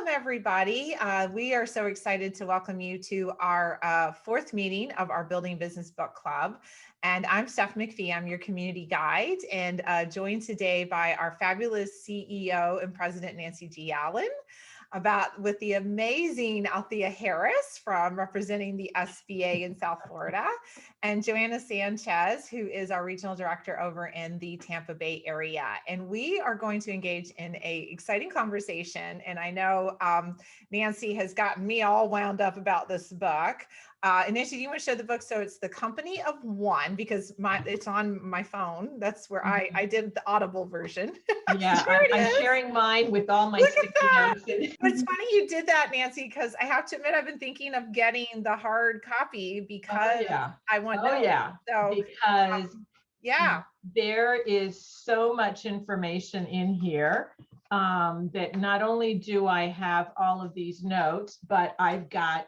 Welcome, everybody. We are so excited to welcome you to our fourth meeting of our Building Business Book Club. And I'm Steph McPhee. I'm your community guide, and joined today by our fabulous CEO and President, Nancy G. Allen, with the amazing Althea Harris from representing the SBA in South Florida, and Joanna Sanchez, who is our regional director over in the Tampa Bay area. And we are going to engage in an exciting conversation. And I know Nancy has gotten me all wound up about this book. And Nancy, do you want to show the book? So it's The Company of One, because it's on my phone. That's where I did the Audible version. Yeah, I'm sharing mine with all my sticky notes. It's funny you did that, Nancy, because I have to admit, I've been thinking of getting the hard copy because I want to. Yeah. So, because yeah, there is so much information in here that not only do I have all of these notes, but I've got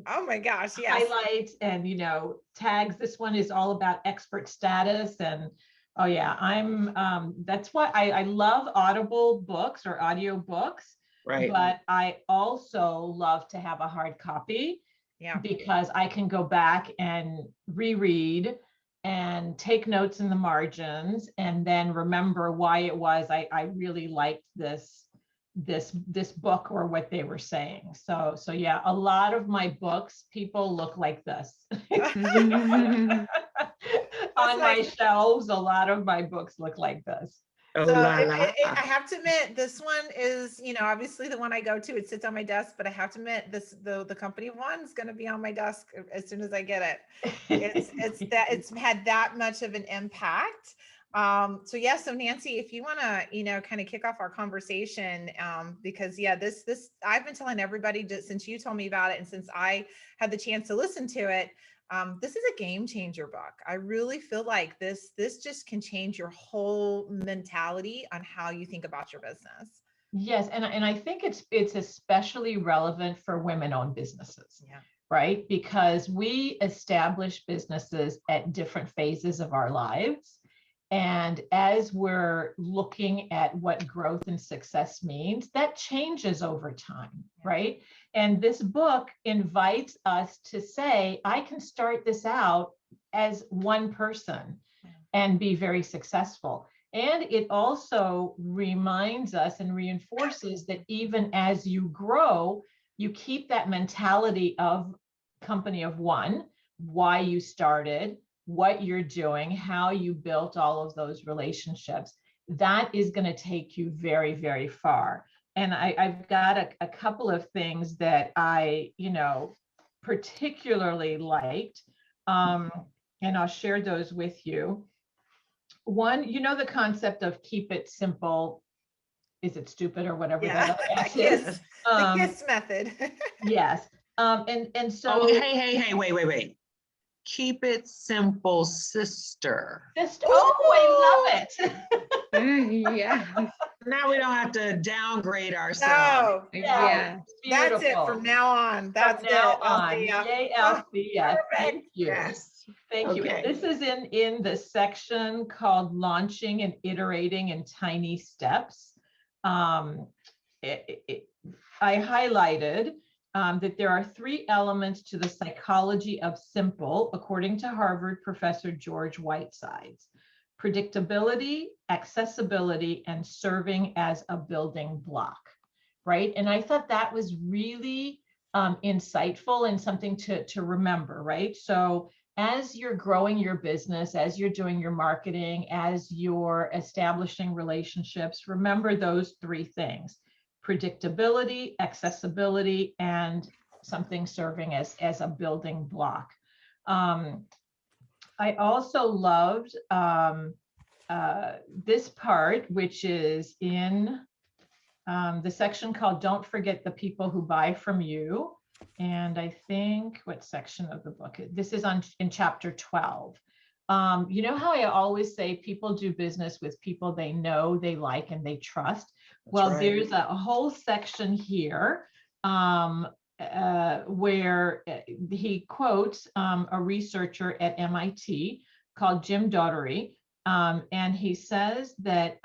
oh my gosh, yes, highlights and tags. This one is all about expert status, and oh yeah, that's why I love Audible books or audio books, right? But I also love to have a hard copy, because I can go back and reread and take notes in the margins and then remember why it was I really liked this book or what they were saying. So yeah, a lot of my books, people look like this. On my shelves, a lot of my books look like this. Oh, so I have to admit, this one is, obviously the one I go to, it sits on my desk, but I have to admit the Company of One is going to be on my desk as soon as I get it. It's had that much of an impact. So Nancy, if you want to, kind of kick off our conversation, because this I've been telling everybody just since you told me about it and since I had the chance to listen to it. This is a game changer book. I really feel like this just can change your whole mentality on how you think about your business. Yes, and I think it's especially relevant for women-owned businesses, right? Because we establish businesses at different phases of our lives. And as we're looking at what growth and success means, that changes over time, right? And this book invites us to say, I can start this out as one person and be very successful. And it also reminds us and reinforces that even as you grow, you keep that mentality of Company of One, why you started, what you're doing, how you built all of those relationships. That is going to take you very, very far. And I've got a couple of things that I, particularly liked, and I'll share those with you. One, the concept of keep it simple. Is it stupid or whatever that is? The KISS method. Yes. And so. Oh, hey, wait. Keep it simple, sister. Oh, I love it. Yeah. Now we don't have to downgrade ourselves. No. Yeah. That's it from now on. That's from now on. Althea. Yay, Althea. Thank you. Yes. Thank you. This is in the section called Launching and Iterating in Tiny Steps. I highlighted that there are 3 elements to the psychology of simple, according to Harvard professor George Whitesides: predictability, accessibility, and serving as a building block, right? And I thought that was really insightful and something to remember, right? So as you're growing your business, as you're doing your marketing, as you're establishing relationships, remember those 3 things: predictability, accessibility, and something serving as a building block. I also loved this part, which is in the section called Don't Forget the People Who Buy From You. And I think, what section of the book? This is in chapter 12. You know how I always say people do business with people they know, they like, and they trust? Well, right. There's a whole section here where he quotes a researcher at MIT called Jim Daugherty, and he says that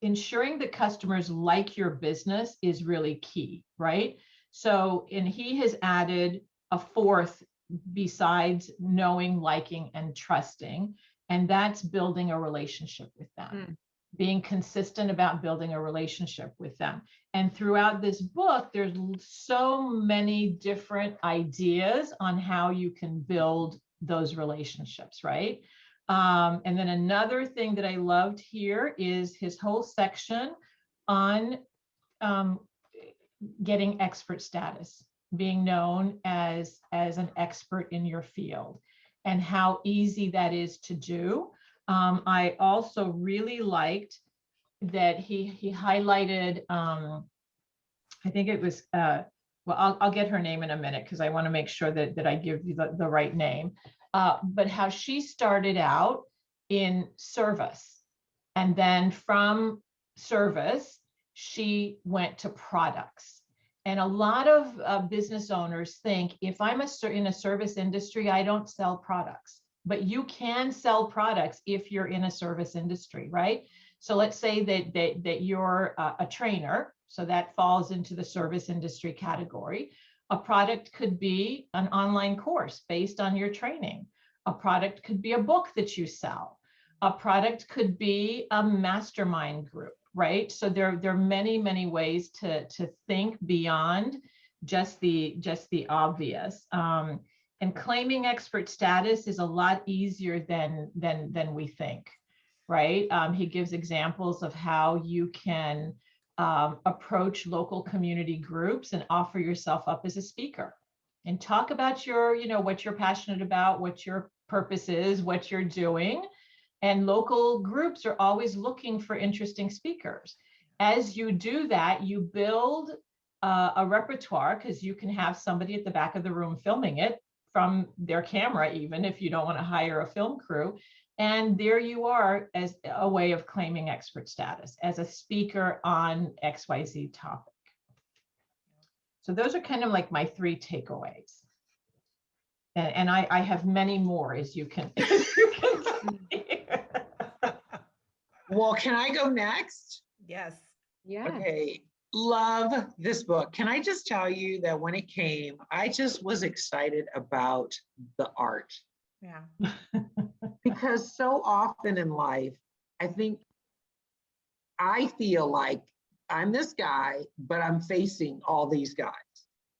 ensuring that customers like your business is really key, right? So, and he has added a fourth besides knowing, liking, and trusting, and that's building a relationship with them. Being consistent about building a relationship with them. And throughout this book, there's so many different ideas on how you can build those relationships, right? And then another thing that I loved here is his whole section on getting expert status, being known as an expert in your field, and how easy that is to do. I also really liked that he highlighted, I think it was, well, I'll get her name in a minute because I want to make sure that I give you the right name, but how she started out in service, and then from service, she went to products. And a lot of business owners think, if I'm in a service industry, I don't sell products. But you can sell products if you're in a service industry, right? So let's say that you're a trainer, so that falls into the service industry category. A product could be an online course based on your training. A product could be a book that you sell. A product could be a mastermind group, right? So there are many, many ways to think beyond just the obvious. And claiming expert status is a lot easier than we think, right? He gives examples of how you can approach local community groups and offer yourself up as a speaker and talk about your, what you're passionate about, what your purpose is, what you're doing. And local groups are always looking for interesting speakers. As you do that, you build a repertoire, because you can have somebody at the back of the room filming it from their camera, even if you don't want to hire a film crew. And there you are as a way of claiming expert status as a speaker on XYZ topic. So those are kind of like my 3 takeaways. And I have many more, as you can see. Well, can I go next? Yes. Yeah. Okay. Love this book. Can I just tell you that when it came, I just was excited about the art. Yeah. Because so often in life, I feel like I'm this guy, but I'm facing all these guys,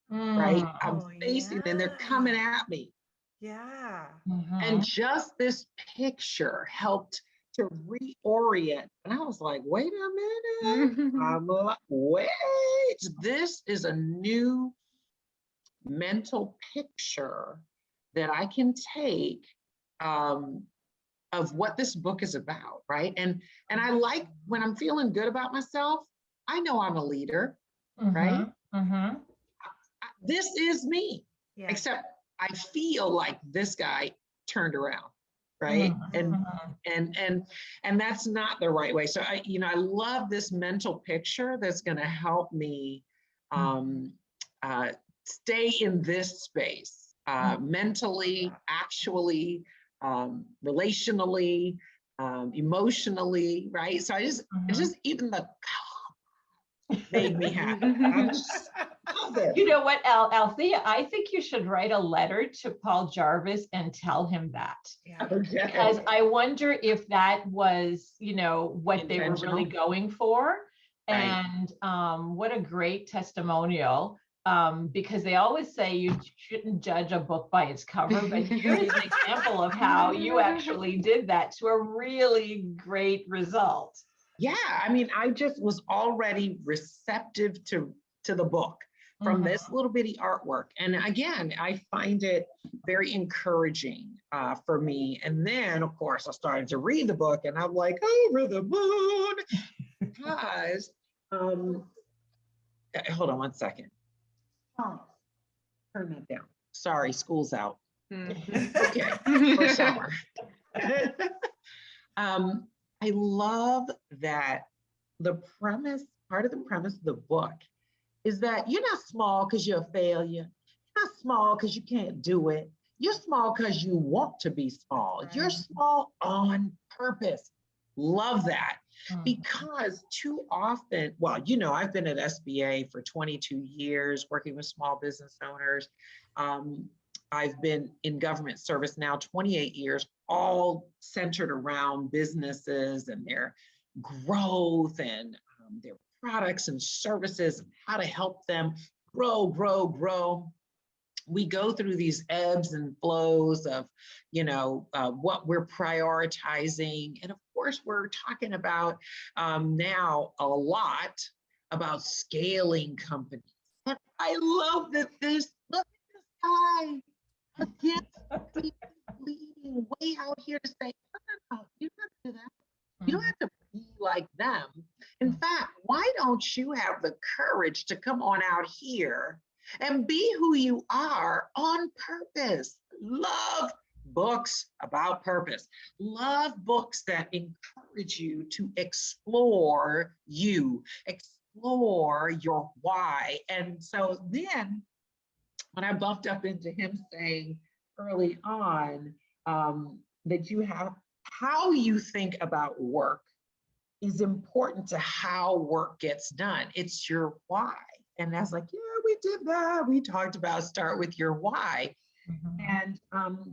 right? I'm facing and they're coming at me. Yeah. And just this picture helped to reorient. And I was like, wait a minute. I'm like, wait, this is a new mental picture that I can take of what this book is about, right? And I like, when I'm feeling good about myself, I know I'm a leader, right? This is me, except I feel like this guy turned around, right? And that's not the right way. So I love this mental picture that's going to help me stay in this space, mentally, actually, relationally, emotionally, right? So I just even the made me happy. I just love it. You know what, Althea, I think you should write a letter to Paul Jarvis and tell him that. Yeah. Okay. Because I wonder if that was, what they were really going for. Right. And what a great testimonial. Because they always say you shouldn't judge a book by its cover, but here's an example of how you actually did that to a really great result. Yeah, I mean, I just was already receptive to the book from this little bitty artwork. And again, I find it very encouraging for me. And then, of course, I started to read the book and I'm like, over the moon, because, hold on one second. Oh, turn that down. Sorry, school's out. Okay, for summer. I love that part of the premise of the book is that you're not small because you're a failure. You're not small because you can't do it. You're small because you want to be small. Right. You're small on purpose. Love that. Because too often, well, you know, I've been at SBA for 22 years working with small business owners. I've been in government service now 28 years, all centered around businesses and their growth and their products and services, and how to help them grow. We go through these ebbs and flows of, you know, what we're prioritizing. And of course, we're talking about now a lot about scaling companies. And I love that look at this guy again, leading way out here to say, no, you don't have to do that. You don't have to be like them. In fact, why don't you have the courage to come on out here and be who you are on purpose? Love books about purpose. Love books that encourage you to explore explore your why. And so then when I bumped up into him saying early on that you have how you think about work is important to how work gets done. It's your why. And I was like, yeah, we did that. We talked about start with your why. And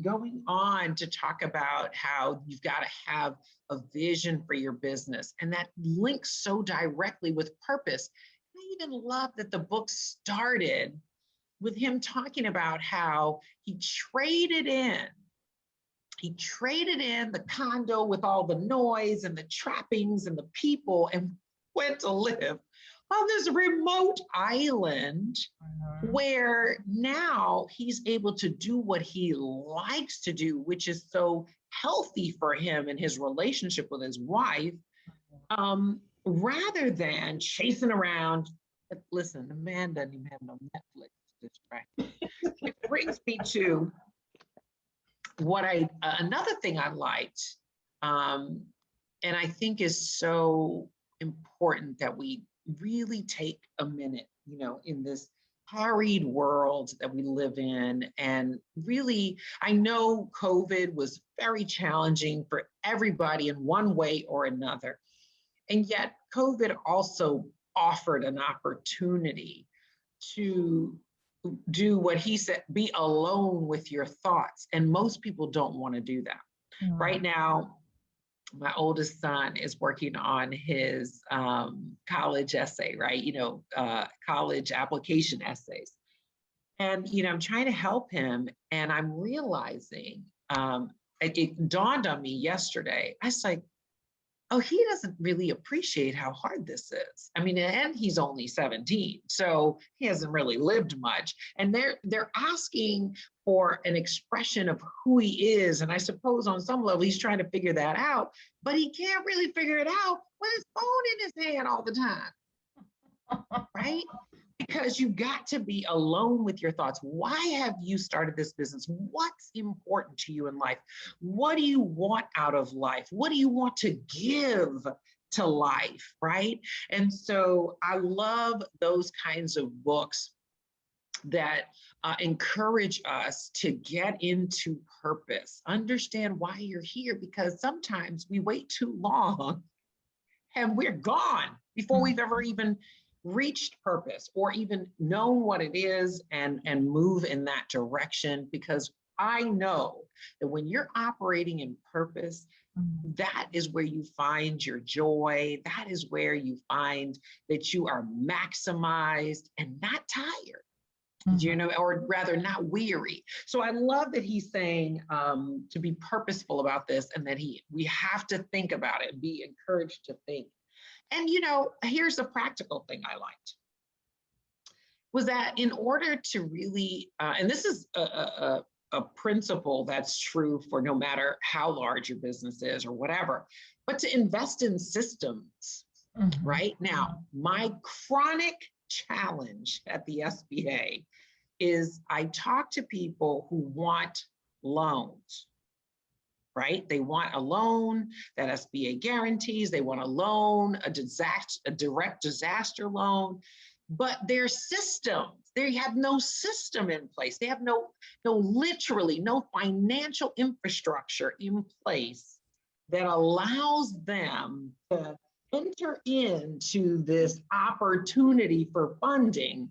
going on to talk about how you've got to have a vision for your business. And that links so directly with purpose. I even love that the book started with him talking about how he traded in the condo with all the noise and the trappings and the people and went to live on this remote island where now he's able to do what he likes to do, which is so healthy for him and his relationship with his wife, rather than chasing around. Listen, the man doesn't even have no Netflix to distract. It brings me to what another thing I liked, and I think is so important that we really take a minute, you know, in this harried world that we live in. And really, I know COVID was very challenging for everybody in one way or another. And yet COVID also offered an opportunity to do what he said, be alone with your thoughts. And most people don't want to do that. Right now, my oldest son is working on his college essay, right? You know, college application essays. And, you know, I'm trying to help him. And I'm realizing, it dawned on me yesterday. I was like, oh, he doesn't really appreciate how hard this is. I mean, and he's only 17, so he hasn't really lived much. And they're asking for an expression of who he is. And I suppose on some level, he's trying to figure that out, but he can't really figure it out with his phone in his hand all the time, right? Because you got to be alone with your thoughts. Why have you started this business? What's important to you in life? What do you want out of life? What do you want to give to life, right? And so I love those kinds of books that encourage us to get into purpose, understand why you're here, because sometimes we wait too long and we're gone before we've ever even reached purpose or even known what it is and move in that direction. Because I know that when you're operating in purpose, that is where you find your joy. That is where you find that you are maximized and not tired, you know, or rather not weary. So I love that he's saying to be purposeful about this, and that we have to think about it, be encouraged to think. And, you know, here's a practical thing I liked, was that in order to really, and this is a principle that's true for no matter how large your business is or whatever, but to invest in systems, right? Now, my chronic challenge at the SBA is I talk to people who want loans. Right? They want a loan that SBA guarantees. They want a loan, a direct disaster loan, but their systems, they have no system in place. They have literally no financial infrastructure in place that allows them to enter into this opportunity for funding.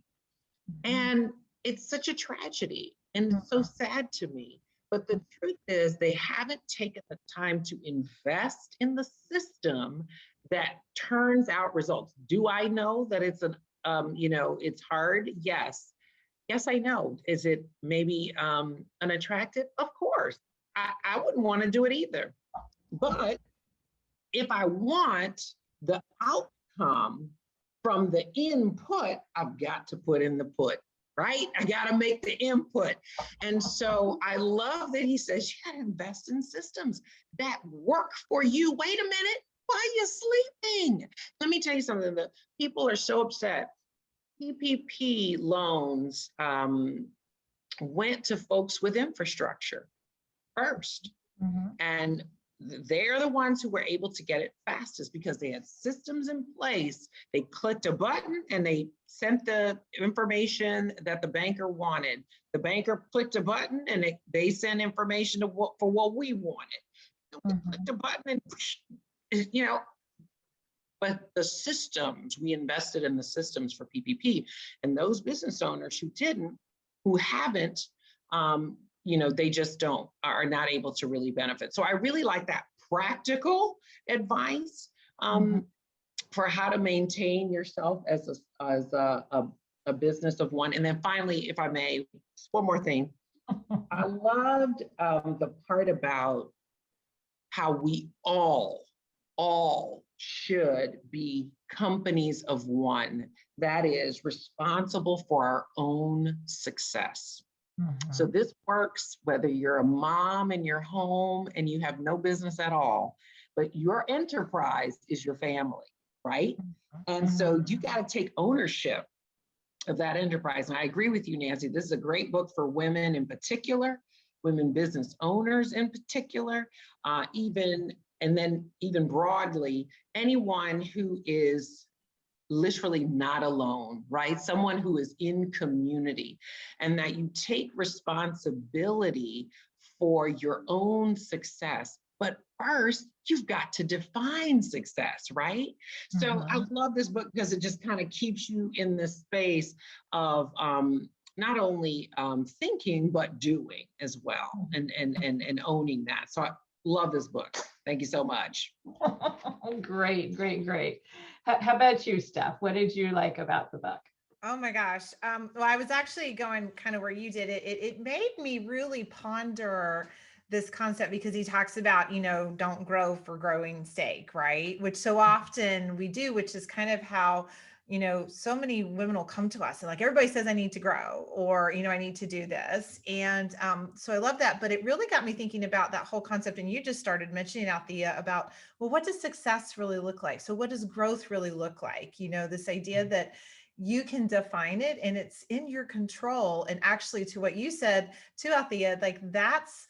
And it's such a tragedy and it's so sad to me. But the truth is, they haven't taken the time to invest in the system that turns out results. Do I know that it's it's hard? Yes. Yes, I know. Is it maybe unattractive? Of course. I wouldn't want to do it either. But if I want the outcome from the input, I've got to put in the put, right? I got to make the input. And so I love that he says, you got to invest in systems that work for you. Wait a minute, why are you sleeping? Let me tell you something, the people are so upset. PPP loans went to folks with infrastructure first. And they're the ones who were able to get it fastest because they had systems in place. They clicked a button and they sent the information that the banker wanted. The banker clicked a button and they sent information for what we wanted. We clicked a button and, but the systems, we invested in the systems for PPP, and those business owners who haven't, they just are not able to really benefit. So I really like that practical advice for how to maintain yourself as a business of one. And then finally, if I may, one more thing. I loved the part about how we all should be companies of one that is responsible for our own success. So this works whether you're a mom in your home and you have no business at all, but your enterprise is your family, right? And so you got to take ownership of that enterprise. And I agree with you, Nancy. This is a great book for women in particular, women business owners in particular, even broadly, anyone who is literally not alone, right? Someone who is in community, and that you take responsibility for your own success. But first, you've got to define success, right? So I love this book because it just kind of keeps you in this space of not only thinking, but doing as well, and owning that. So I love this book. Thank you so much. Great. How about you, Steph? What did you like about the book? Oh my gosh. Well, I was actually going kind of where you did it. It made me really ponder this concept because he talks about, don't grow for growing's sake, right? Which so often we do, which is kind of how, so many women will come to us and like, everybody says I need to grow, or, I need to do this. And so I love that, but it really got me thinking about that whole concept. And you just started mentioning about, well, what does success really look like? So what does growth really look like? This idea that you can define it and it's in your control. And actually, to what you said too, Althea, like that's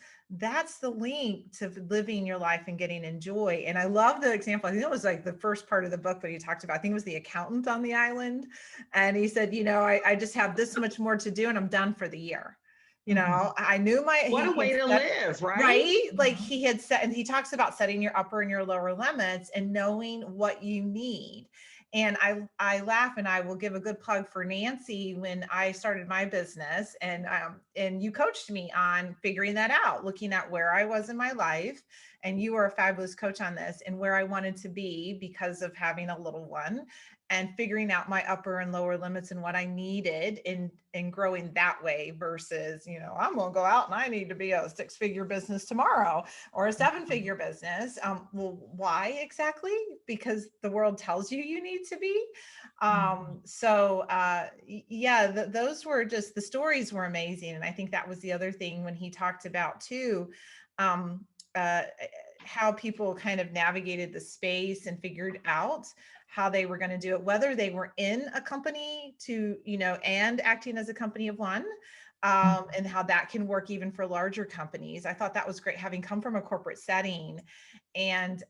the link to living your life and getting enjoy. And I love the example. I think it was like the first part of the book that he talked about. I think it was the accountant on the island. And he said, I just have this much more to do and I'm done for the year. I knew what a way to live, right? Right. Like he had said, and he talks about setting your upper and your lower limits and knowing what you need. And I laugh, and I will give a good plug for Nancy when I started my business, and you coached me on figuring that out, looking at where I was in my life. And you were a fabulous coach on this, and where I wanted to be because of having a little one, and figuring out my upper and lower limits and what I needed in growing that way versus, I'm going to go out and I need to be a 6-figure business tomorrow or a 7-figure business. Well, why exactly? Because the world tells you need to be. Those were just, the stories were amazing. And I think that was the other thing when he talked about too, how people kind of navigated the space and figured out how they were going to do it, whether they were in a company and acting as a company of one, and how that can work even for larger companies. I thought that was great, having come from a corporate setting and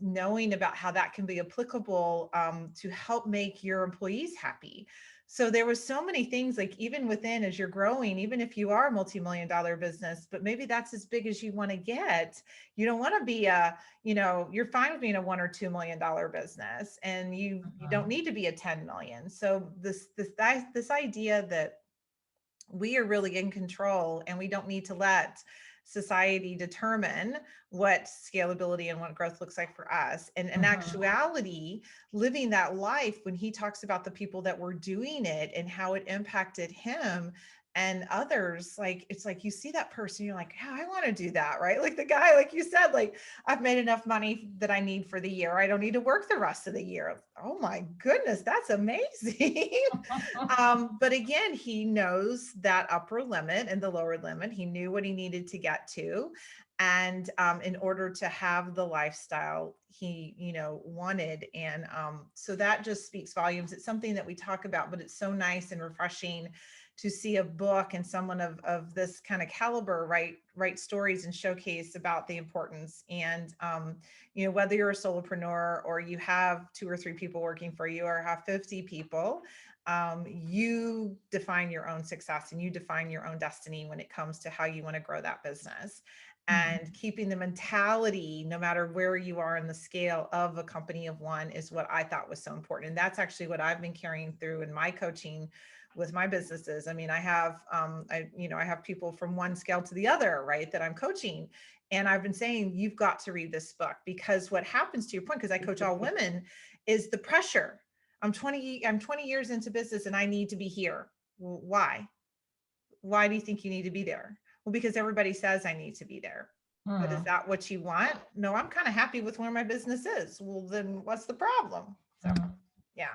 knowing about how that can be applicable to help make your employees happy. So there was so many things, like even within, as you're growing, even if you are a multi-million-dollar business, but maybe that's as big as you want to get. You don't want to be you're fine with being a $1 or $2 million business, and you don't need to be a 10 million. So this idea that we are really in control and we don't need to let society determine what scalability and what growth looks like for us. And in actuality, living that life, when he talks about the people that were doing it and how it impacted him and others, like, it's like you see that person, you're like, yeah, I want to do that, right? Like the guy, like you said, like, I've made enough money that I need for the year. I don't need to work the rest of the year. Oh my goodness, that's amazing. But again, he knows that upper limit and the lower limit. He knew what he needed to get to. And in order to have the lifestyle he, wanted. And so that just speaks volumes. It's something that we talk about, but it's so nice and refreshing to see a book and someone of this kind of caliber write stories and showcase about the importance. And whether you're a solopreneur or you have 2 or 3 people working for you or have 50 people, you define your own success and you define your own destiny when it comes to how you want to grow that business. And keeping the mentality, no matter where you are in the scale of a company of one, is what I thought was so important. And that's actually what I've been carrying through in my coaching with my businesses. I mean, I have, I have people from one scale to the other, right, that I'm coaching. And I've been saying, you've got to read this book, because what happens, to your point, because I coach all women, is the pressure. I'm 20 years into business and I need to be here. Well, why do you think you need to be there? Well, because everybody says I need to be there. But is that what you want? No, I'm kind of happy with where my business is. Well, then what's the problem? So yeah.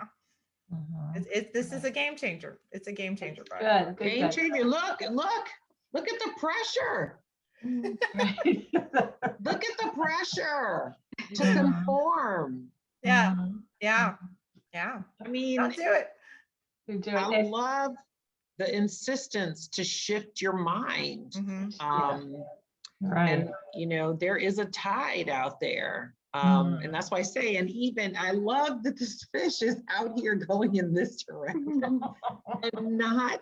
This is a game changer. It's a game changer. Good. Game changer. Look at the pressure. Look at the pressure to conform. Yeah. I mean, don't do it. I love the insistence to shift your mind. Right. And there is a tide out there. And that's why I say, and even I love that this fish is out here going in this direction and not,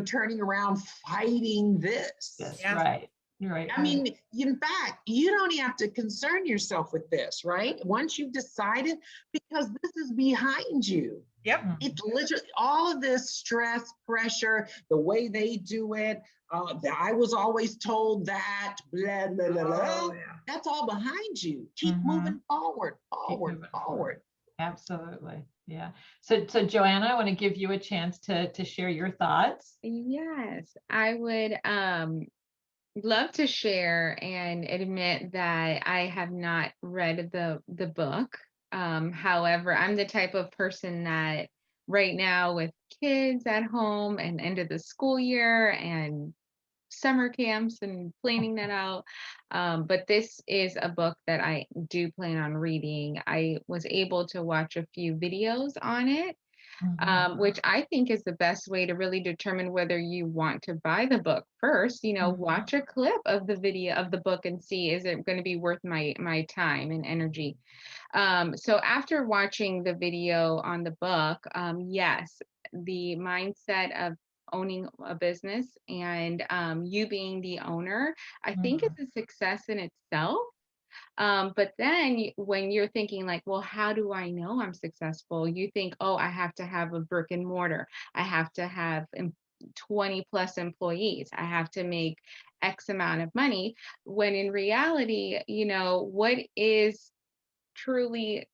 turning around fighting this. That's right. Right. I mean, in fact, you don't even have to concern yourself with this, right? Once you've decided, because this is behind you. Yep. It's literally all of this stress, pressure, the way they do it. That I was always told that, blah, blah, blah, blah. That's all behind you. Keep moving forward. Absolutely. Yeah. So Joanna, I want to give you a chance to share your thoughts. Yes, I would love to share and admit that I have not read the book. However, I'm the type of person that right now, with kids at home and end of the school year and summer camps and planning that out. But this is a book that I do plan on reading. I was able to watch a few videos on it, which I think is the best way to really determine whether you want to buy the book first. Watch a clip of the video of the book and see, is it going to be worth my time and energy? So after watching the video on the book, yes, the mindset of owning a business and you being the owner, I think it's a success in itself. But then when you're thinking like, well, how do I know I'm successful? You think, oh, I have to have a brick and mortar. I have to have 20 plus employees. I have to make X amount of money. When in reality, what is truly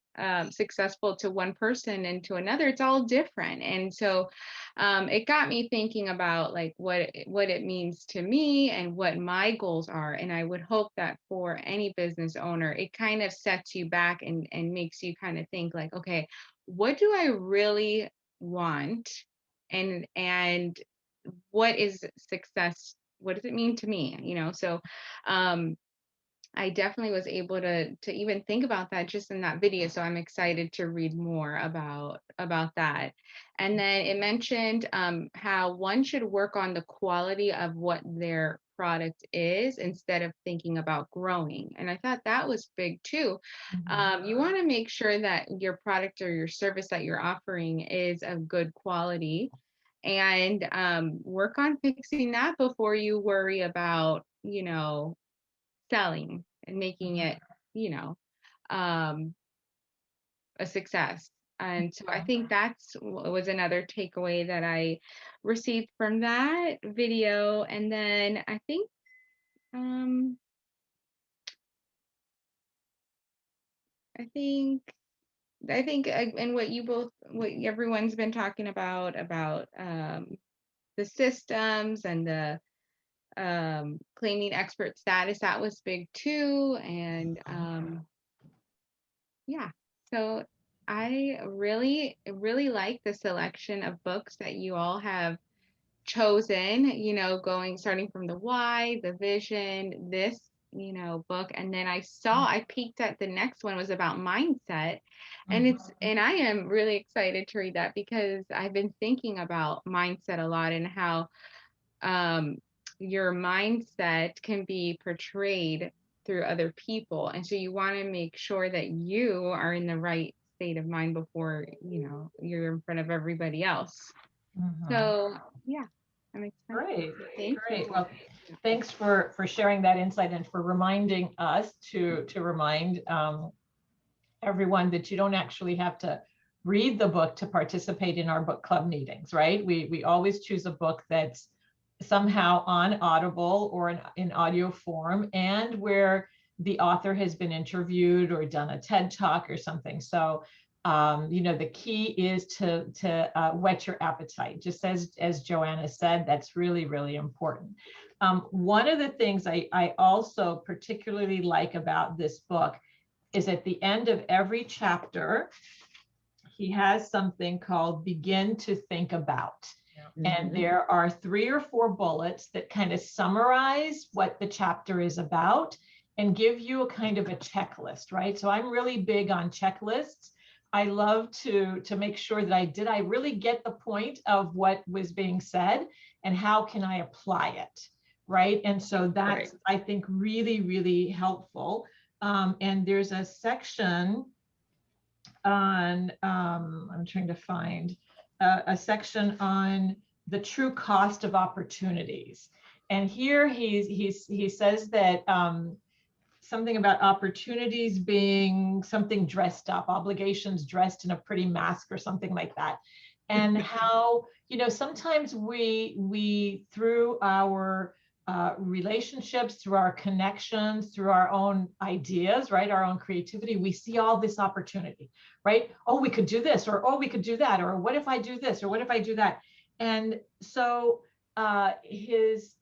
successful to one person and to another, it's all different. And so it got me thinking about like what it means to me and what my goals are. And I would hope that for any business owner, it kind of sets you back and makes you kind of think like, okay, what do I really want? And what is success? What does it mean to me? So I definitely was able to even think about that just in that video. So I'm excited to read more about that. And then it mentioned how one should work on the quality of what they're product is instead of thinking about growing. And I thought that was big too. You want to make sure that your product or your service that you're offering is of good quality, and work on fixing that before you worry about, selling and making it, a success. And so I think that's was another takeaway that I received from that video. And then um, I think and what everyone's been talking about the systems and the claiming expert status, that was big too. And yeah, so I really, really like the selection of books that you all have chosen, starting from the why, the vision, this, book. And then I peeked at the next one was about mindset. And I am really excited to read that because I've been thinking about mindset a lot and how your mindset can be portrayed through other people. And so you want to make sure that you are in the right state of mind before, you're in front of everybody else. So yeah, I'm excited. Great. Well, thanks for sharing that insight and for reminding us to remind everyone that you don't actually have to read the book to participate in our book club meetings, right? We always choose a book that's somehow on Audible or in audio form, and where the author has been interviewed or done a TED Talk or something. So, the key is to whet your appetite. Just as Joanna said, that's really, really important. One of the things I also particularly like about this book is at the end of every chapter, he has something called Begin to Think About. And there are 3 or 4 bullets that kind of summarize what the chapter is about and give you a kind of a checklist, right? So I'm really big on checklists. I love to make sure that I really get the point of what was being said and how can I apply it, right? And so that's, I think, really, really helpful. And there's a section on, I'm trying to find a section on the true cost of opportunities. And here he says that something about opportunities being something dressed up, obligations dressed in a pretty mask or something like that. And how, sometimes we through our relationships, through our connections, through our own ideas, right? Our own creativity, we see all this opportunity, right? Oh, we could do this, or oh, we could do that, or what if I do this, or what if I do that? And so his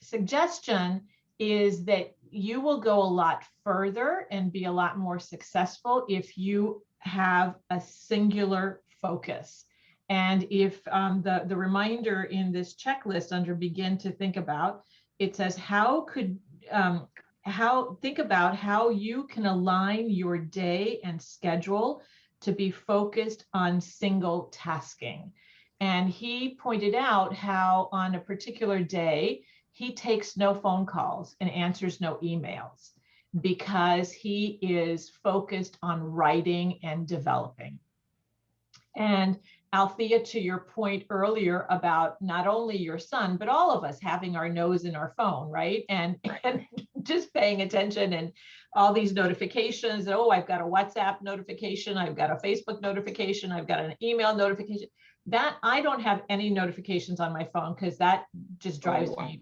suggestion is that you will go a lot further and be a lot more successful if you have a singular focus. And if the reminder in this checklist under Begin to Think About, it says think about how you can align your day and schedule to be focused on single tasking. And he pointed out how on a particular day, he takes no phone calls and answers no emails because he is focused on writing and developing. And Althea, to your point earlier about not only your son, but all of us having our nose in our phone, right? And just paying attention and all these notifications. Oh, I've got a WhatsApp notification. I've got a Facebook notification. I've got an email notification. That I don't have any notifications on my phone because that just drives me.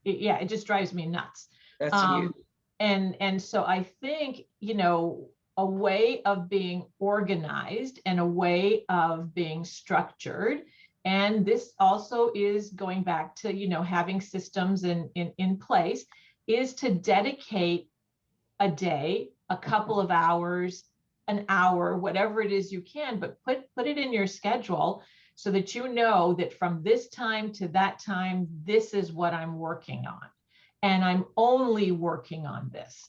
It just drives me nuts. That's huge. And so I think, a way of being organized and a way of being structured. And this also is going back to, having systems in place, is to dedicate a day, a couple of hours, an hour, whatever it is you can, but put it in your schedule so that you know that from this time to that time, this is what I'm working on. And I'm only working on this.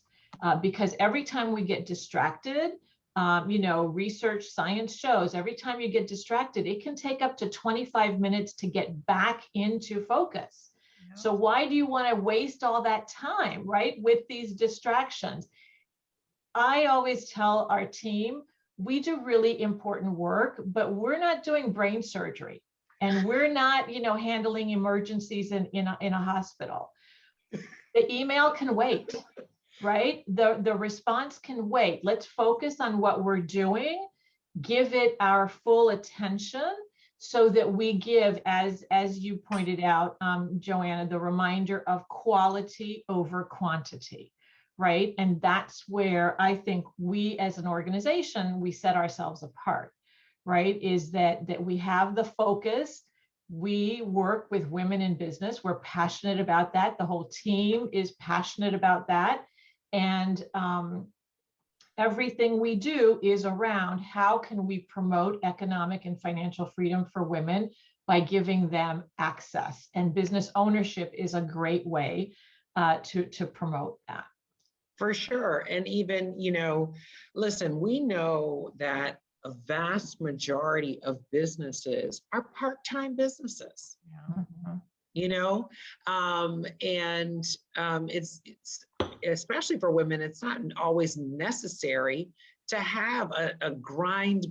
Because every time we get distracted, research science shows every time you get distracted, it can take up to 25 minutes to get back into focus. So why do you want to waste all that time, right, with these distractions? I always tell our team, we do really important work, but we're not doing brain surgery, and we're not, handling emergencies in a hospital. The email can wait, right? The response can wait. Let's focus on what we're doing, give it our full attention, so that we give, as you pointed out, Joanna, the reminder of quality over quantity, right? And that's where I think we as an organization, we set ourselves apart, right? Is that we have the focus. We work with women in business. We're passionate about that. The whole team is passionate about that. And everything we do is around how can we promote economic and financial freedom for women by giving them access. And business ownership is a great way to promote that. For sure. And even, listen, we know that a vast majority of businesses are part-time businesses. It's especially for women, it's not always necessary to have a grind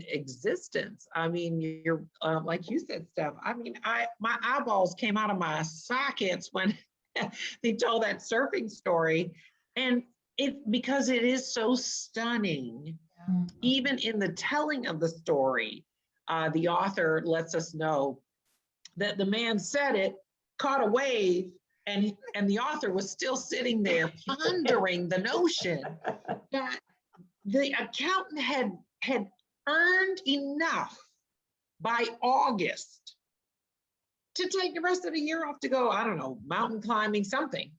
existence. I mean, you're like you said, Steph. I mean, my eyeballs came out of my sockets when they told that surfing story, and because it is so stunning. Even in the telling of the story, the author lets us know that the man said it, caught a wave, and the author was still sitting there pondering the notion that the accountant had earned enough by August to take the rest of the year off to go, I don't know, mountain climbing, something.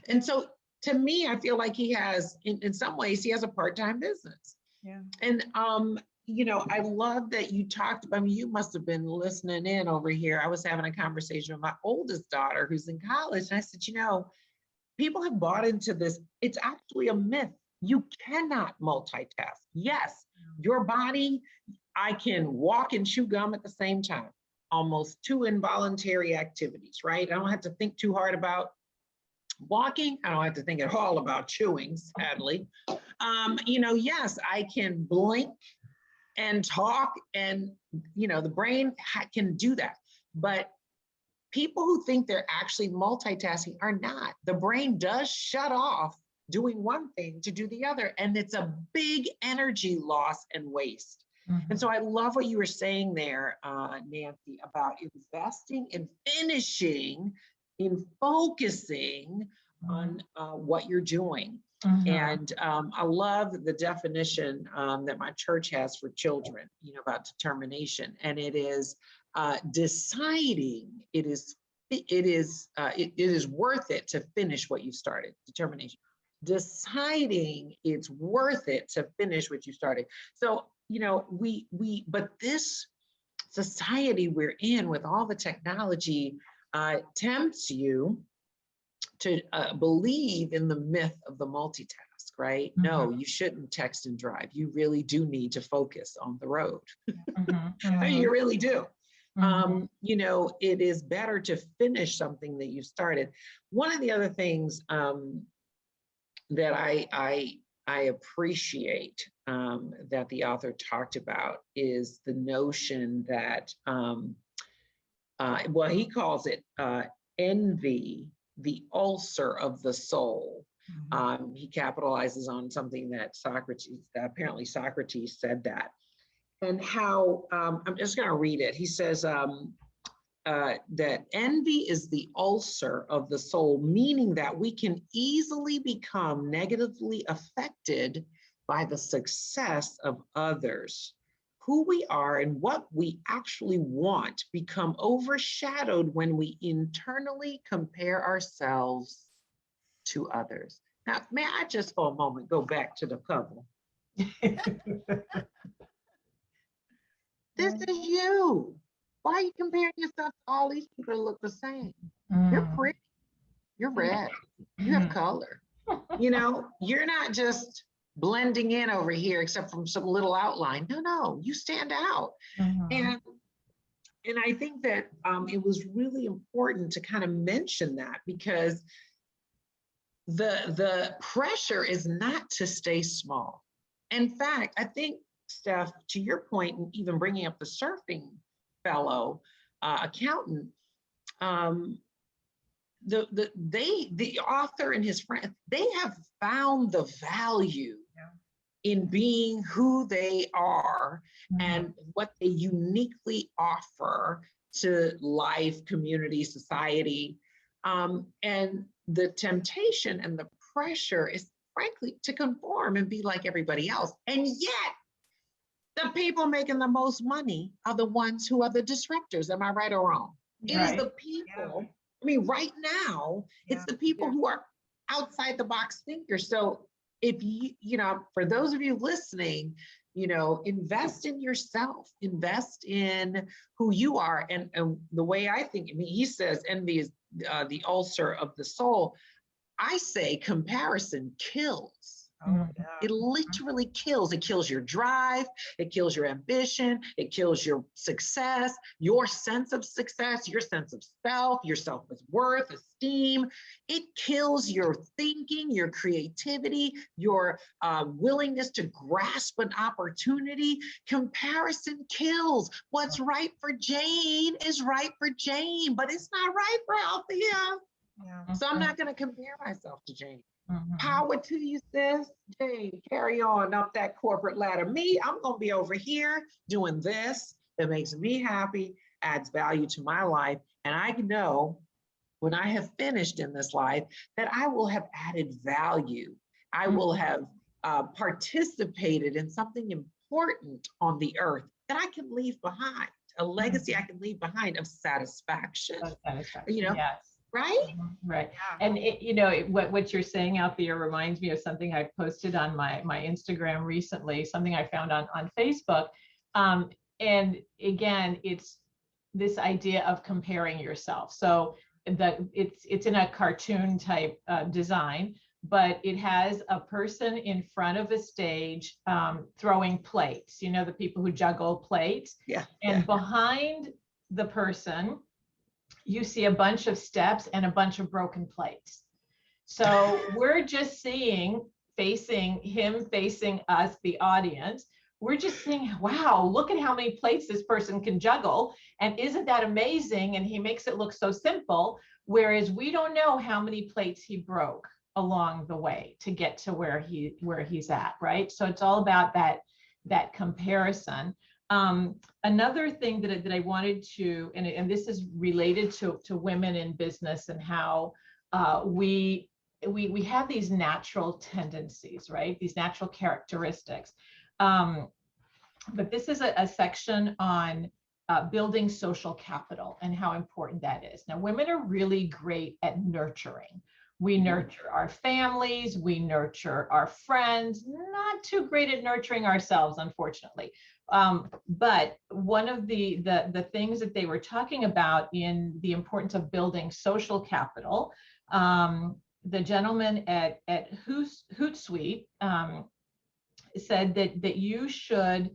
And so to me, I feel like he has, in some ways, he has a part-time business. And I love that you talked about, you must have been listening in over here. I was having a conversation with my oldest daughter who's in college. And I said, people have bought into this. It's actually a myth. You cannot multitask. Yes, your body, I can walk and chew gum at the same time. Almost two involuntary activities, right? I don't have to think too hard about walking. I don't have to think at all about chewing, sadly. Yes, I can blink and talk, and the brain can do that. But people who think they're actually multitasking are not. The brain does shut off doing one thing to do the other, and it's a big energy loss and waste. And so I love what you were saying there, Nancy, about investing in finishing, in focusing on what you're doing. And I love the definition that my church has for children, about determination. And it is deciding it is worth it to finish what you started. Determination. Deciding it's worth it to finish what you started. So, but this society we're in with all the technology tempts you to believe in the myth of the multitask, right? No, you shouldn't text and drive. You really do need to focus on the road. You really do. It is better to finish something that you started. One of the other things that I appreciate that the author talked about is the notion that, he calls it envy, the ulcer of the soul. He capitalizes on something that apparently Socrates said that. And how, I'm just going to read it. He says that envy is the ulcer of the soul, meaning that we can easily become negatively affected by the success of others. Who we are and what we actually want become overshadowed when we internally compare ourselves to others. Now, may I just for a moment go back to the couple? This is you. Why are you comparing yourself to all these people that look the same? You're pretty. You're red. You have color. You're not just blending in over here except from some little outline. No, you stand out. And And I think that it was really important to kind of mention that, because the pressure is not to stay small. In fact, I think, Steph, to your point, and even bringing up the surfing fellow accountant, the author and his friend, they have found the value in being who they are and what they uniquely offer to life, community, society. And the temptation and the pressure is, frankly, to conform and be like everybody else. And yet, the people making the most money are the ones who are the disruptors. Am I right or wrong? It is the people. I mean, right now, it's the people who are outside the box thinkers. So if you know, for those of you listening, you know, invest in yourself, invest in who you are. And the way I think, I mean, he says envy is the ulcer of the soul. I say comparison kills. Oh, yeah. It literally kills. It kills your drive. It kills your ambition. It kills your success, your sense of success, your sense of self, your self-worth, esteem. It kills your thinking, your creativity, your willingness to grasp an opportunity. Comparison kills. What's right for Jane is right for Jane, but it's not right for Althea. Yeah. So I'm not going to compare myself to Jane. Power to you, sis. Jane, carry on up that corporate ladder. Me, I'm going to be over here doing this that makes me happy, adds value to my life. And I know when I have finished in this life that I will have added value. I will have participated in something important on the earth that I can leave behind, a legacy I can leave behind of satisfaction. You know, yes. Right? Right. Yeah. And you know, what you're saying out there reminds me of something I posted on my Instagram recently, something I found on Facebook. And again, it's this idea of comparing yourself. So it's in a cartoon type design, but it has a person in front of a stage throwing plates, you know, the people who juggle plates. Yeah. And behind the person, you see a bunch of steps and a bunch of broken plates. So we're just facing us, the audience. We're just saying, wow, look at how many plates this person can juggle. And isn't that amazing? And he makes it look so simple. Whereas we don't know how many plates he broke along the way to get to where he's at, right? So it's all about that comparison. Another thing that I wanted to, and this is related to women in business and how we have these natural tendencies, right? These natural characteristics. But this is a section on building social capital and how important that is. Now, women are really great at nurturing. We nurture our families, we nurture our friends, not too great at nurturing ourselves, unfortunately. But one of the things that they were talking about in the importance of building social capital, the gentleman at Hootsuite said that you should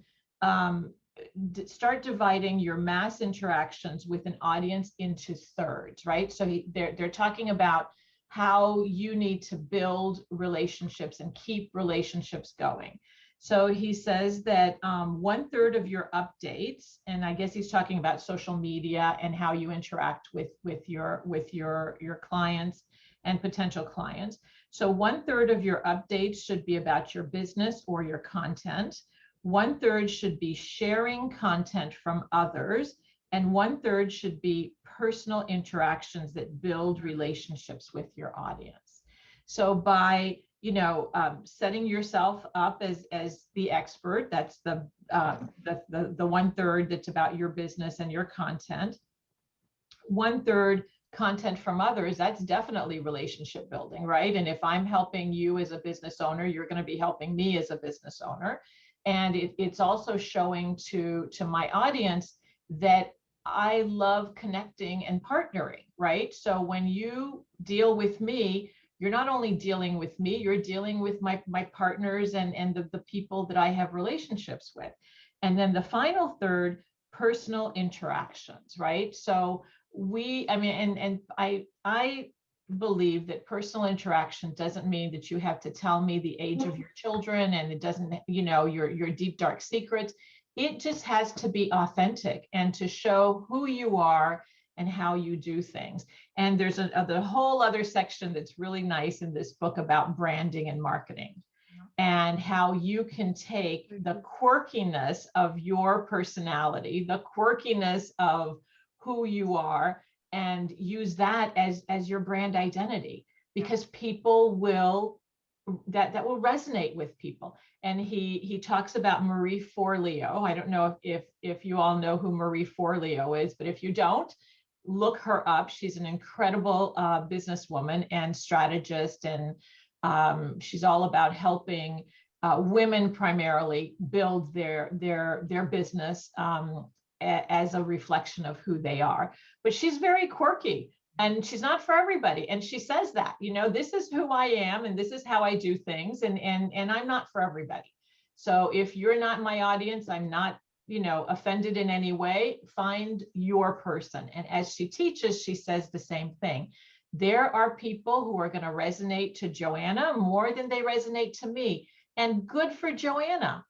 start dividing your mass interactions with an audience into thirds, right? So they're talking about how you need to build relationships and keep relationships going. So he says that 1/3 of your updates, and I guess he's talking about social media and how you interact with your clients and potential clients. So 1/3 of your updates should be about your business or your content. 1/3 should be sharing content from others, and 1/3 should be personal interactions that build relationships with your audience. So by setting yourself up as the expert, that's the 1/3 that's about your business and your content. 1/3 content from others, that's definitely relationship building, right? And if I'm helping you as a business owner, you're going to be helping me as a business owner. And it's also showing to my audience that I love connecting and partnering, right? So when you deal with me, you're not only dealing with me, you're dealing with my partners and the people that I have relationships with. And then the final third, personal interactions, right? So I mean, and I believe that personal interaction doesn't mean that you have to tell me the age of your children, and it doesn't, your deep, dark secrets. It just has to be authentic and to show who you are and how you do things. And there's the whole other section that's really nice in this book about branding and marketing, and how you can take the quirkiness of your personality, the quirkiness of who you are, and use that as your brand identity, because people will, that will resonate with people. And he talks about Marie Forleo. I don't know if you all know who Marie Forleo is, but if you don't, look her up. She's an incredible businesswoman and strategist, and she's all about helping women primarily build their business as a reflection of who they are. But she's very quirky, and she's not for everybody. And she says that, this is who I am, and this is how I do things, and I'm not for everybody. So if you're not my audience, I'm not, offended in any way. Find your person. And as she teaches, she says the same thing. There are people who are going to resonate to Joanna more than they resonate to me, and good for Joanna.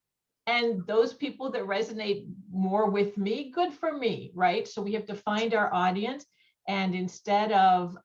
And those people that resonate more with me, good for me, right? So we have to find our audience. And instead of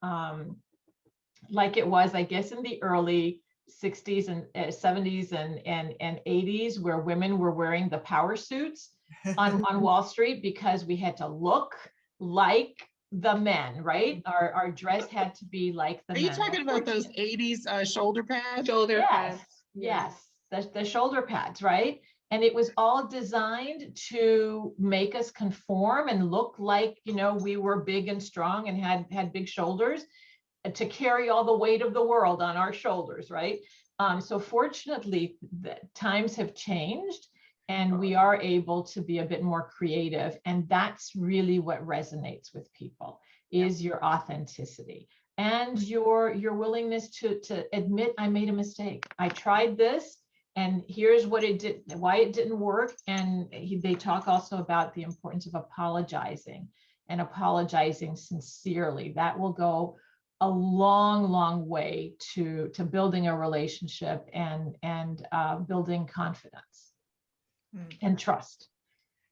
like it was, I guess, in the early 60s and 70s and 80s, where women were wearing the power suits on Wall Street because we had to look like the men, right? Our dress had to be like the men. Are you talking about those 80s shoulder pads? Shoulder pads. Yes, the shoulder pads, right? And it was all designed to make us conform and look like, we were big and strong and had big shoulders, to carry all the weight of the world on our shoulders, right? So fortunately, the times have changed, and we are able to be a bit more creative. And that's really what resonates with people, is your authenticity and your willingness to admit, I made a mistake. I tried this, and here's what it did, why it didn't work. And they talk also about the importance of apologizing, and apologizing sincerely. That will go a long, long way to building a relationship and building confidence and trust.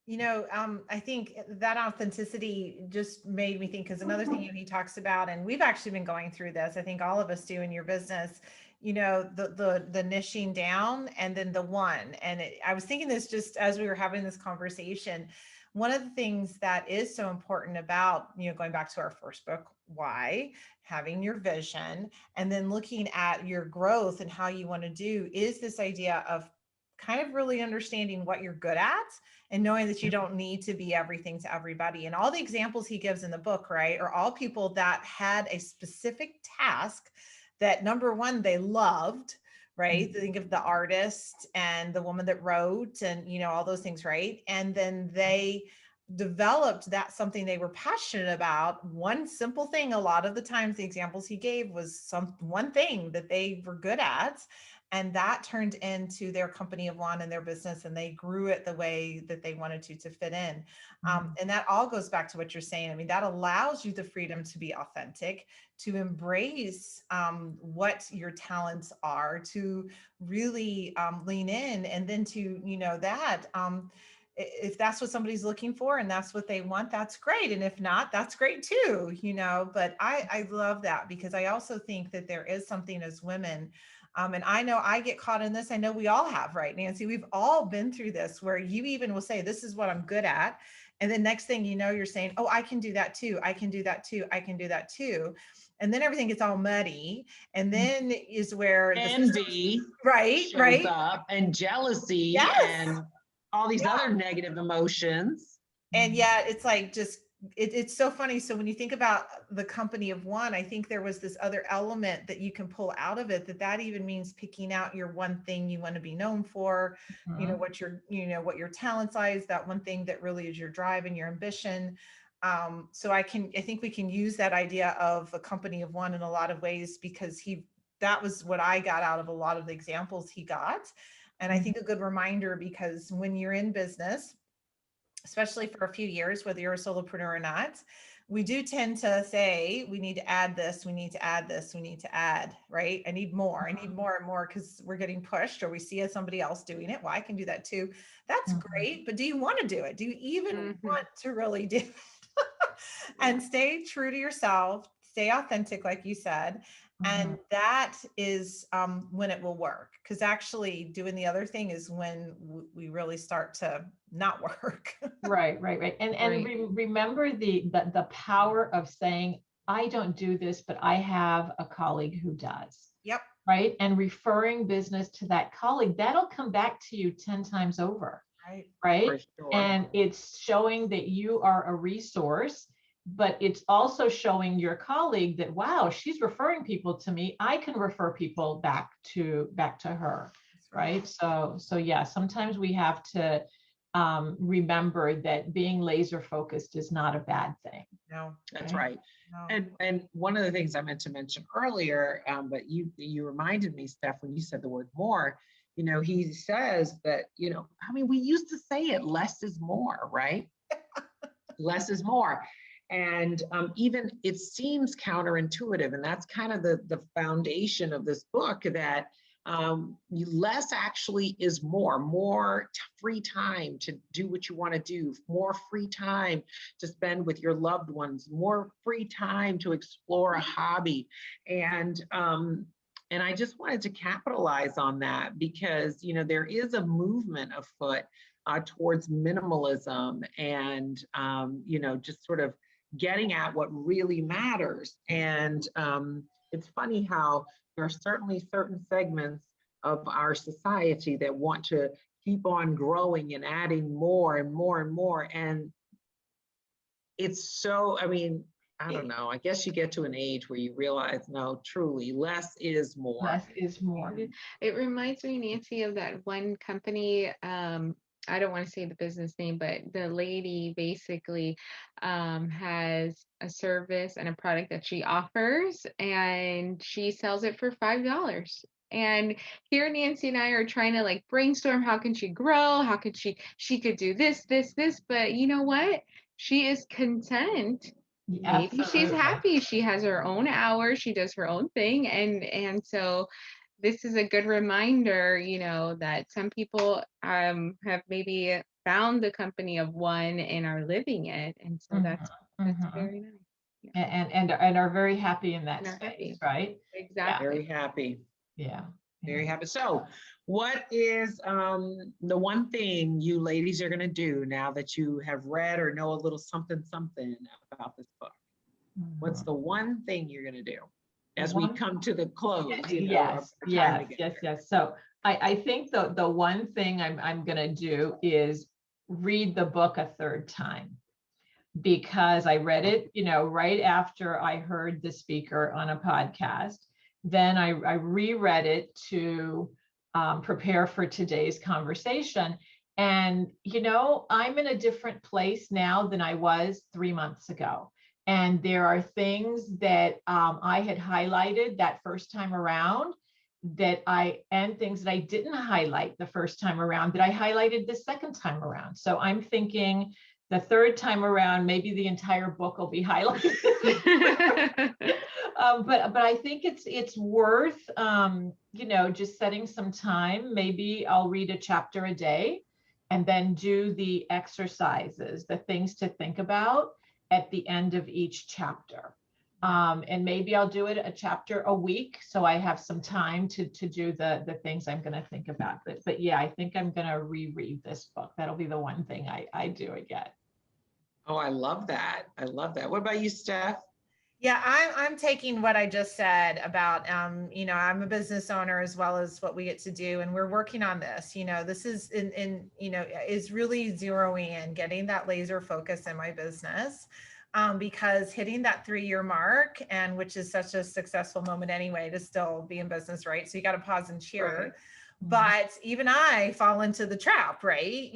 I think that authenticity just made me think, because another thing he talks about, and we've actually been going through this, I think all of us do in your business, the niching down and then the one. And I was thinking this just as we were having this conversation. One of the things that is so important about, going back to our first book, Why, having your vision, and then looking at your growth and how you want to do, is this idea of kind of really understanding what you're good at and knowing that you don't need to be everything to everybody. And all the examples he gives in the book, right, are all people that had a specific task that, number one, they loved, right? Think of the artist and the woman that wrote and, all those things, right? And then they developed that something they were passionate about. One simple thing, a lot of the times the examples he gave was one thing that they were good at. And that turned into their company of one and their business, and they grew it the way that they wanted to fit in. And that all goes back to what you're saying. I mean, that allows you the freedom to be authentic, to embrace what your talents are, to really lean in, and then to, if that's what somebody's looking for and that's what they want, that's great. And if not, that's great too, but I love that, because I also think that there is something as women, and I know I get caught in this. I know we all have, right, Nancy? We've all been through this, where you even will say, this is what I'm good at. And then next thing you know, you're saying, oh, I can do that too. I can do that too. I can do that too. And then everything gets all muddy. And then is where envy shows up, and jealousy, and all these other negative emotions. And yet it's like, it's so funny. So when you think about the company of one, I think there was this other element that you can pull out of it, that even means picking out your one thing you want to be known for, what your talents are, is that one thing that really is your drive and your ambition. So I think we can use that idea of a company of one in a lot of ways, because that was what I got out of a lot of the examples he got. And I think a good reminder, because when you're in business, especially for a few years, whether you're a solopreneur or not, we do tend to say, we need to add this, we need to add this, we need to add, right? I need more and more because we're getting pushed, or we see somebody else doing it. Well, I can do that too. That's great. But do you want to do it? Do you even want to really do it? And stay true to yourself, stay authentic, like you said. And that is when it will work. Because actually doing the other thing is when we really start to not work. Right. And remember the power of saying, I don't do this, but I have a colleague who does. Yep. Right. And referring business to that colleague, that'll come back to you 10 times over. Right. Sure. And it's showing that you are a resource, but it's also showing your colleague that, wow, she's referring people to me. I can refer people back to her. Right. So yeah, sometimes we have to remember that being laser focused is not a bad thing. No, that's right. No. And one of the things I meant to mention earlier, but you reminded me, Steph, when you said the word more, he says that, we used to say it, less is more, right? Less is more. And even it seems counterintuitive. And that's kind of the foundation of this book, that less actually is more free time to do what you want to do, more free time to spend with your loved ones, more free time to explore a hobby. And I just wanted to capitalize on that because, there is a movement afoot towards minimalism and, just sort of getting at what really matters. And it's funny how there are certainly certain segments of our society that want to keep on growing and adding more and more and more. And it's so, I don't know, I guess you get to an age where you realize, no, truly, less is more. Less is more. It reminds me, Nancy, of that one company. I don't want to say the business name, but the lady basically has a service and a product that she offers, and she sells it for $5. And here Nancy and I are trying to like brainstorm, how can she grow? How could she could do this, but you know what? She is content. Maybe she's happy. She has her own hours. She does her own thing. And so this is a good reminder, that some people have maybe found the company of one and are living it. And so that's very nice. Yeah. And are very happy in that space, right? Exactly. Very happy. Yeah. Very happy. So what is the one thing you ladies are going to do now that you have read or know a little something about this book? What's the one thing you're going to do as we come to the close? Yes. So I think the one thing I'm going to do is read the book a third time, because I read it, right after I heard the speaker on a podcast. Then I reread it to prepare for today's conversation. And, I'm in a different place now than I was 3 months ago. And there are things that I had highlighted that first time around and things that I didn't highlight the first time around that I highlighted the second time around. So I'm thinking the third time around, maybe the entire book will be highlighted. But I think it's worth, just setting some time. Maybe I'll read a chapter a day and then do the exercises, the things to think about at the end of each chapter. And maybe I'll do it a chapter a week, so I have some time to do the things I'm going to think about. But yeah, I think I'm going to reread this book. That'll be the one thing I do again. Oh, I love that. What about you, Steph? Yeah, I'm taking what I just said about, I'm a business owner as well as what we get to do. And we're working on this, this is is really zeroing in, getting that laser focus in my business. Because hitting that 3-year mark, and which is such a successful moment anyway to still be in business, right? So you got to pause and cheer. Right. But even I fall into the trap, right?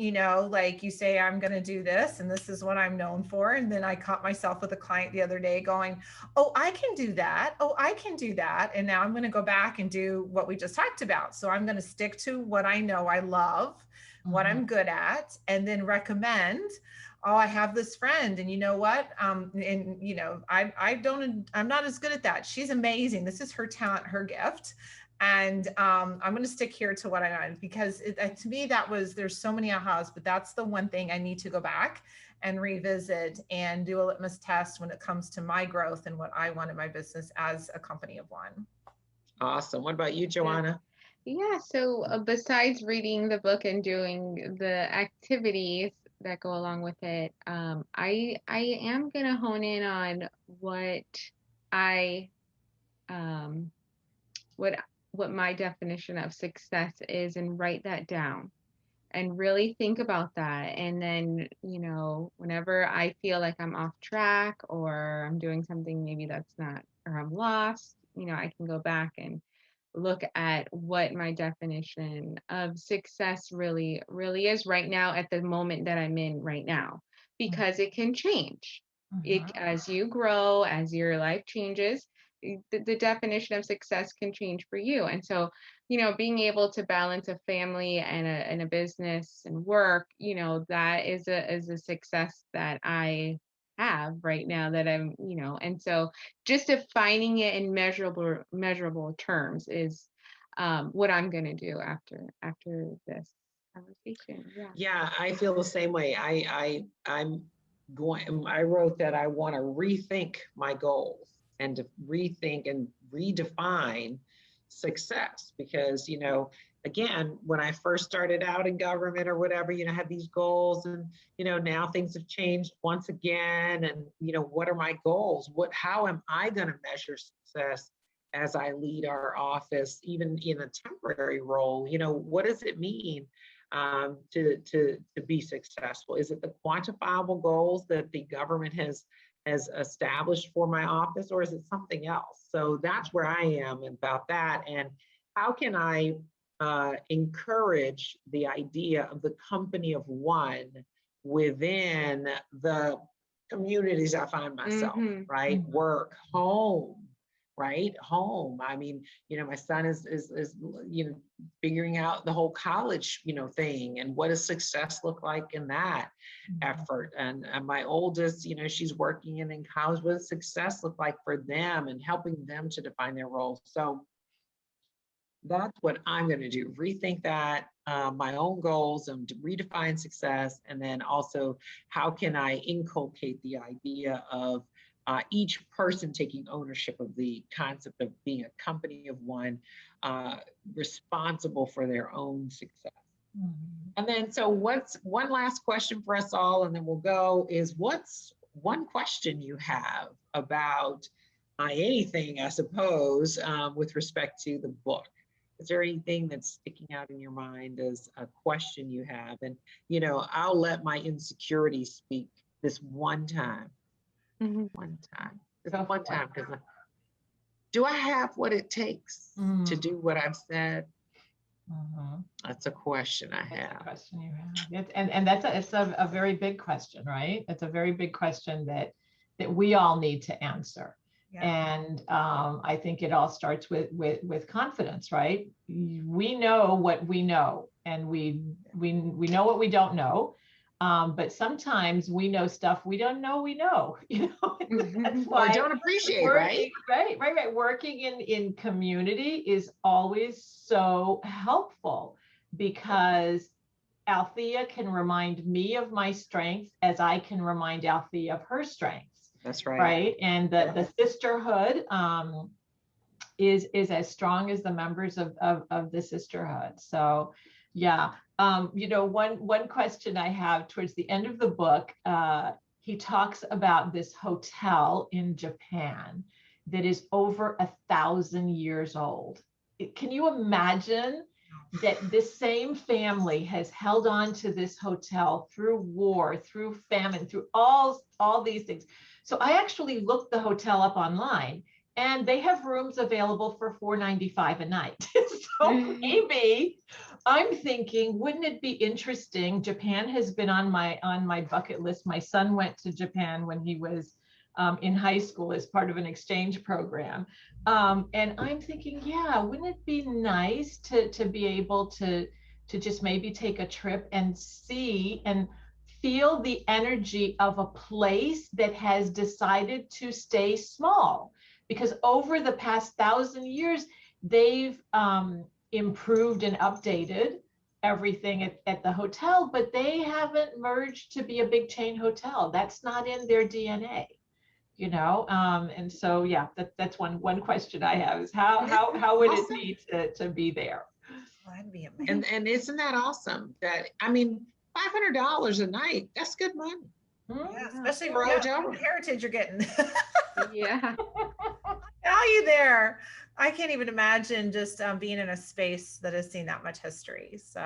Like you say, I'm going to do this and this is what I'm known for. And then I caught myself with a client the other day going, oh, I can do that. Oh, I can do that. And now I'm going to go back and do what we just talked about. So I'm going to stick to what I know I love, what I'm good at, and then recommend, oh, I have this friend, and you know what? And you know, I'm not as good at that. She's amazing. This is her talent, her gift. And I'm going to stick here to what I know, because to me, there's so many ahas, but that's the one thing I need to go back and revisit and do a litmus test when it comes to my growth and what I want in my business as a company of one. Awesome. What about you, Joanna? Yeah, so besides reading the book and doing the activities that go along with it, I am gonna hone in on I um, what what my definition of success is, and write that down and really think about that. And then, you know, whenever I feel like I'm off track or I'm doing something maybe that's not, or I'm lost, you know, I can go back and look at what my definition of success really is right now, at the moment that I'm in right now, because it can change. As you grow, as your life changes, the definition of success can change for you. And so, you know, being able to balance a family and a business and work, you know, that is a success that I have right now, that I'm, you know. And so just defining it in measurable terms is what I'm going to do after this conversation. Yeah, I feel the same way. I wrote that I want to rethink my goals and to rethink and redefine success, because, you know, again, when I first started out in government or whatever, you know, I had these goals, and, you know, now things have changed once again. And, you know, what are my goals? How am I going to measure success as I lead our office, even in a temporary role? You know, what does it mean to be successful? Is it the quantifiable goals that the government has established for my office, or is it something else? So that's where I am about that. And how can I encourage the idea of the company of one within the communities I find myself, right? Work, home, right? Home. I mean, you know, my son is, you know, figuring out the whole college, you know, thing, and what does success look like in that effort. And my oldest, you know, she's working in college. What does success look like for them, and helping them to define their roles? So that's what I'm going to do. Rethink that, my own goals, and to redefine success. And then also, how can I inculcate the idea of each person taking ownership of the concept of being a company of one, responsible for their own success. And then, so what's one last question for us all, and then we'll go, is what's one question you have about anything, I suppose, with respect to the book? Is there anything that's sticking out in your mind as a question you have? And, you know, I'll let my insecurity speak this one time. One time. Just one time. Because do I have what it takes to do what I've said? That's a question I have. A question you have. And it's a very big question, right? It's a very big question that we all need to answer. Yeah. And I think it all starts with confidence, right? We know what we know, and we know what we don't know. But sometimes we know stuff we don't know we know, you know. That's why or don't appreciate, right? Right. Working in community is always so helpful, because Althea can remind me of my strengths as I can remind Althea of her strengths. That's right. Right. And the sisterhood is as strong as the members of the sisterhood. So yeah. You know, one question I have towards the end of the book, he talks about this hotel in Japan that is over 1,000 years old. Can you imagine that this same family has held on to this hotel through war, through famine, through all these things? So I actually looked the hotel up online, and they have rooms available for $4.95 a night. So maybe I'm thinking, wouldn't it be interesting? Japan has been on my bucket list. My son went to Japan when he was in high school as part of an exchange program. And I'm thinking, yeah, wouldn't it be nice to be able to to just maybe take a trip and see and feel the energy of a place that has decided to stay small. Because over the past 1,000 years, they've improved and updated everything at the hotel, but they haven't merged to be a big chain hotel. That's not in their DNA, you know. And so, yeah, that's one question I have is how would it be to be there? Well, that'd be amazing. And isn't that awesome? That, I mean, $500 a night, that's good money. Yeah, especially For for hotel. heritage you're getting. Yeah. Value there. I can't even imagine just being in a space that has seen that much history. So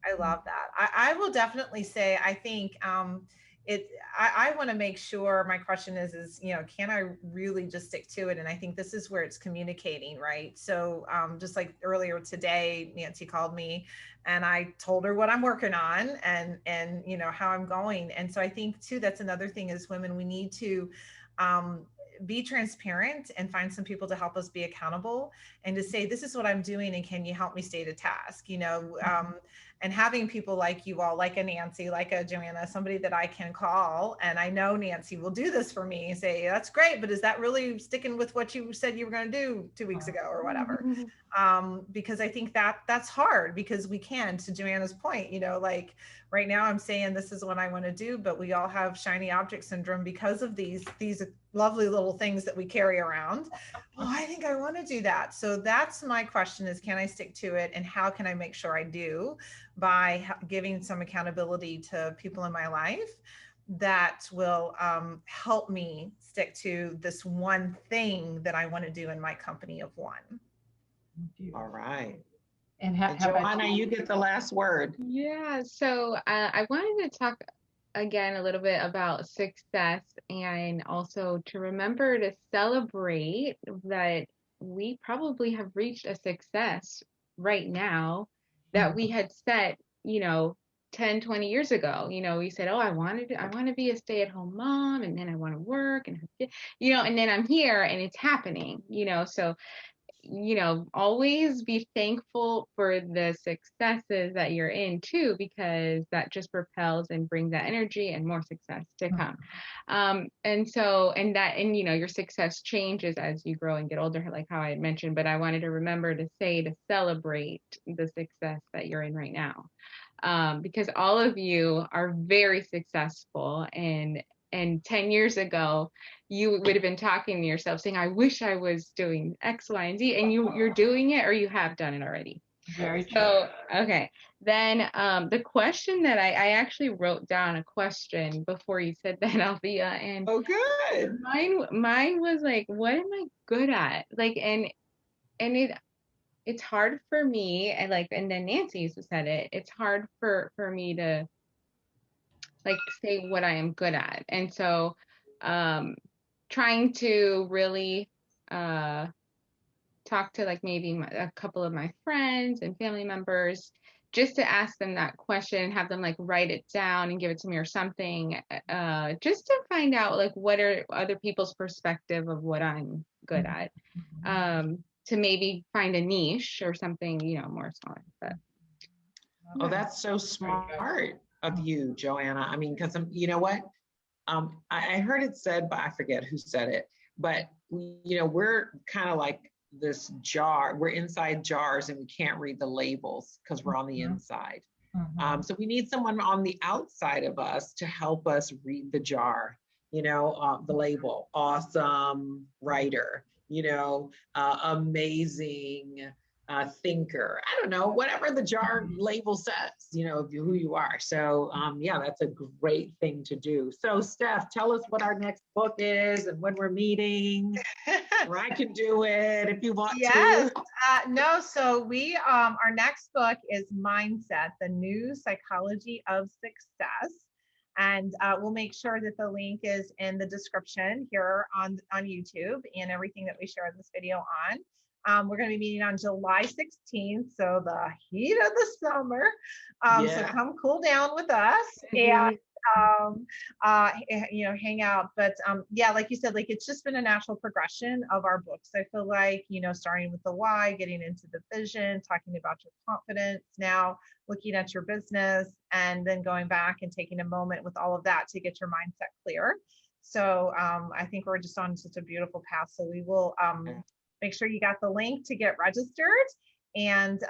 I love that. I will definitely say, I think I want to make sure, my question is, you know, can I really just stick to it? And I think this is where it's communicating, right? So just like earlier today, Nancy called me and I told her what I'm working on and you know, how I'm going. And so I think too, that's another thing as women, we need to be transparent and find some people to help us be accountable and to say, this is what I'm doing and can you help me stay to task, you know, and having people like you all, like a Nancy, like a Joanna, somebody that I can call. And I know Nancy will do this for me and say, that's great, but is that really sticking with what you said you were going to do 2 weeks ago or whatever? Because I think that's hard, because we can, to Joanna's point, you know, like right now I'm saying this is what I want to do, but we all have shiny object syndrome because of these lovely little things that we carry around. Oh, I think I want to do that. So that's my question is, can I stick to it? And how can I make sure I do, by giving some accountability to people in my life that will help me stick to this one thing that I want to do in my company of one. All right. And Joanna, you get the last word. Yeah. So I wanted to talk again a little bit about success, and also to remember to celebrate that we probably have reached a success right now that we had set, you know, 10, 20 years ago. You know, we said, oh, I want to be a stay-at-home mom, and then I want to work, and you know, and then I'm here and it's happening, you know. So, you know, always be thankful for the successes that you're in too, because that just propels and brings that energy and more success to come. And you know, your success changes as you grow and get older, like how I had mentioned, but I wanted to remember to say, to celebrate the success that you're in right now. Because all of you are very successful, and 10 years ago, you would have been talking to yourself saying, I wish I was doing X, Y, and Z, and you're doing it, or you have done it already. Very true. So, okay. Then the question that I actually wrote down a question before you said that, Althea, and oh, good. Mine was like, what am I good at? Like, and it's hard for me, and like, and then Nancy said it, it's hard for me to like say what I am good at. And so trying to really talk to like maybe a couple of my friends and family members, just to ask them that question and have them like write it down and give it to me or something, just to find out like what are other people's perspective of what I'm good at, to maybe find a niche or something, you know, more smaller. But oh, that's so smart of you, Joanna. I mean, because you know what? I heard it said, but I forget who said it. But you know, we're kind of like this jar. We're inside jars, and we can't read the labels because we're on the inside. So we need someone on the outside of us to help us read the jar. You know, the label, awesome writer. You know, amazing thinker. I don't know, whatever the jar label says, you know, of who you are. So yeah, that's a great thing to do. So Steph, tell us what our next book is and when we're meeting. Or I can do it if you want to. No, so we our next book is Mindset, the New Psychology of Success. And we'll make sure that the link is in the description here on YouTube and everything that we share this video on. We're going to be meeting on July 16th, so the heat of the summer. So come cool down with us. And hang out. But yeah, like you said, like it's just been a natural progression of our books. I feel like, starting with the why, getting into the vision, talking about your confidence, now looking at your business, and then going back and taking a moment with all of that to get your mindset clear. So I think we're just on such a beautiful path. So we will make sure you got the link to get registered. And,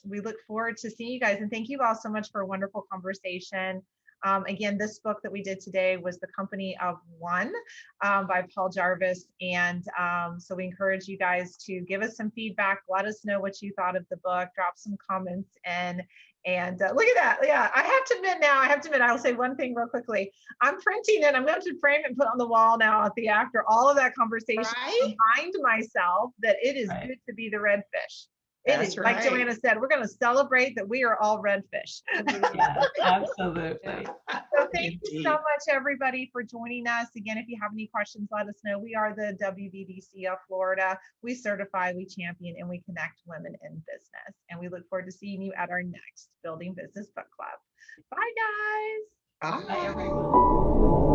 we look forward to seeing you guys. And thank you all so much for a wonderful conversation. Again, this book that we did today was The Company of One by Paul Jarvis. And so we encourage you guys to give us some feedback. Let us know what you thought of the book. Drop some comments. And look at that. Yeah, I have to admit, I'll say one thing real quickly. I'm printing it. I'm going to frame it and put it on the wall now after all of that conversation. Right? Remind myself that it is good to be the red fish. It That's is, like right. Joanna said, we're going to celebrate that we are all red fish. Yeah, absolutely. So thank you so much, everybody, for joining us. Again, if you have any questions, let us know. We are the WBDC of Florida. We certify, we champion, and we connect women in business. And we look forward to seeing you at our next Building Business Book Club. Bye, guys. Bye. Bye, everyone.